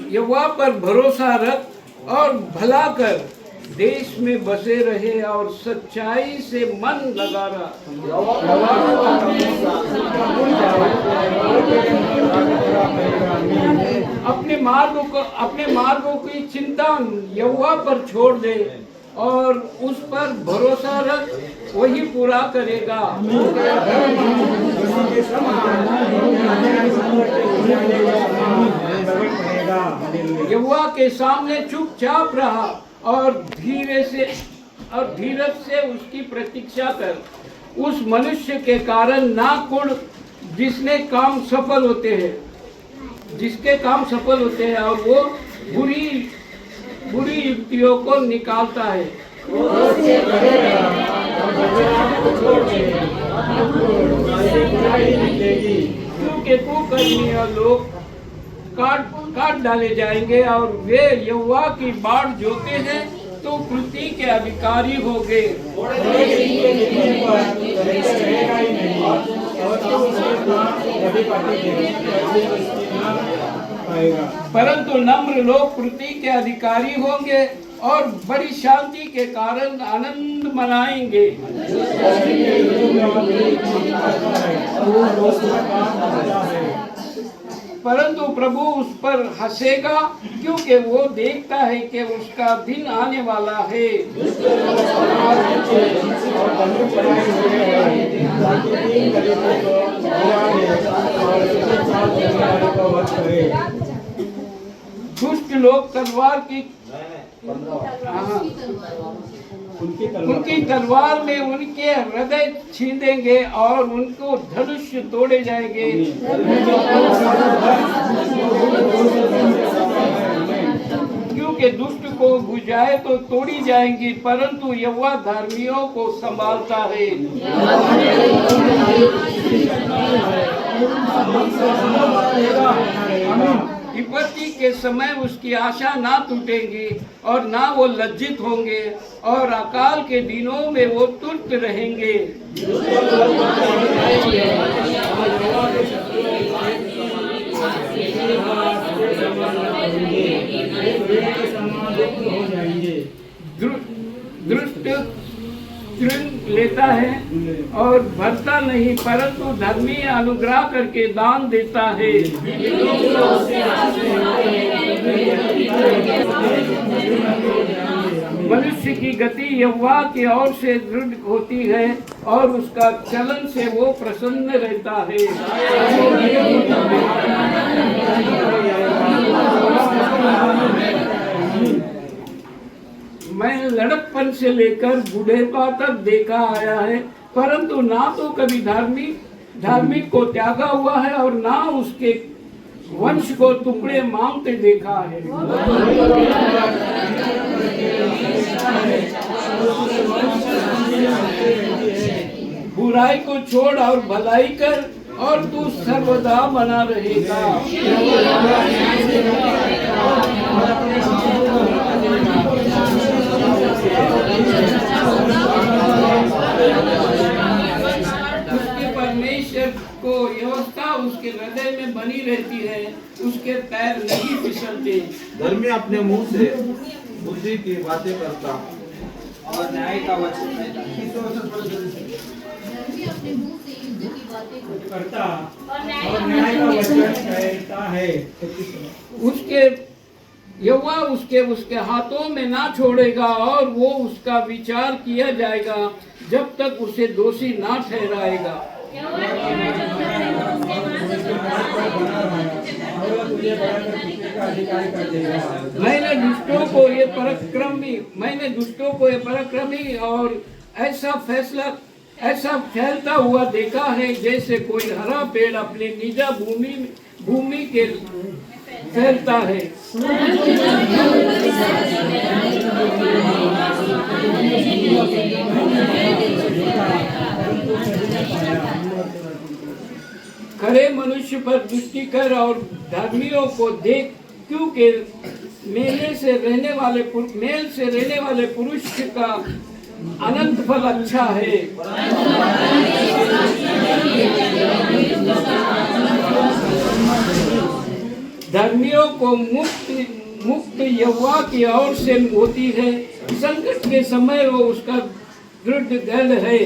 यहोवा पर भरोसा रख और भला कर, देश में बसे रहे और सच्चाई से मन लगा रहा। अपने मार्गों की चिंता यहोवा पर छोड़ दे और उस पर भरोसा रख, वही पूरा करेगा। यहोवा के सामने चुपचाप रहा और धीरज से उसकी प्रतीक्षा कर। उस मनुष्य के कारण ना कुढ़ जिसके काम सफल होते हैं और वो बुरी युक्तियों को निकालता है। क्योंकि कुकर्मी लोग काट डाले जाएंगे और वे यहोवा की बाट जोते हैं तो पृथ्वी के अधिकारी होंगे। परंतु नम्र लोग पृथ्वी के अधिकारी होंगे और बड़ी शांति के कारण आनंद मनाएंगे। परंतु प्रभु उस पर हंसेगा, क्योंकि वो देखता है कि उसका दिन आने वाला है। दुष्ट लोग तलवार की उनकी तलवार में उनके हृदय छीनेंगे और उनको धनुष तोड़े जाएंगे। क्योंकि दुष्ट को बुझाए तो तोड़ी जाएंगी, परंतु यहोवा धर्मियों को संभालता है। विपत्ति के समय उसकी आशा ना टूटेगी और ना वो लज्जित होंगे, और अकाल के दिनों में वो तुर्त रहेंगे। दुष्ट तृण लेता है और भरता नहीं, परंतु धर्मी अनुग्रह करके दान देता है। मनुष्य की गति यहोवा की ओर से दृढ़ होती है और उसका चलन से वो प्रसन्न रहता है। मैं लड़कपन से लेकर बुढ़ेपा तक देखा आया है, परंतु ना तो कभी धार्मिक को त्यागा हुआ है और ना उसके वंश को टुकड़े मांगते देखा है। बुराई को छोड़ और भलाई कर और तू सर्वदा बना रहेगा। उसके परमेश्वर को व्यवस्था उसके हृदय में बनी रहती है, उसके पैर नहीं फिसलते। धर्मी अपने मुंह से बुद्धि की बातें करता और न्याय का वचन करता और न्याय का वचन कहता है। यहोवा उसके हाथों में ना छोड़ेगा और वो उसका विचार किया जाएगा जब तक उसे दोषी ना ठहराएगा। मैंने दुष्टों को ये पराक्रमी और ऐसा फैलता हुआ देखा है, जैसे कोई हरा पेड़ अपने निजा भूमि के फैलता है। खरे मनुष्य पर दृष्टि कर और धर्मियों को देख, क्योंकि मेल से रहने वाले पुरुष का अनंत फल अच्छा है। धर्मियों को मुक्त यहोवा की ओर से होती है, संकट के समय वो उसका दृढ़ गढ़ है।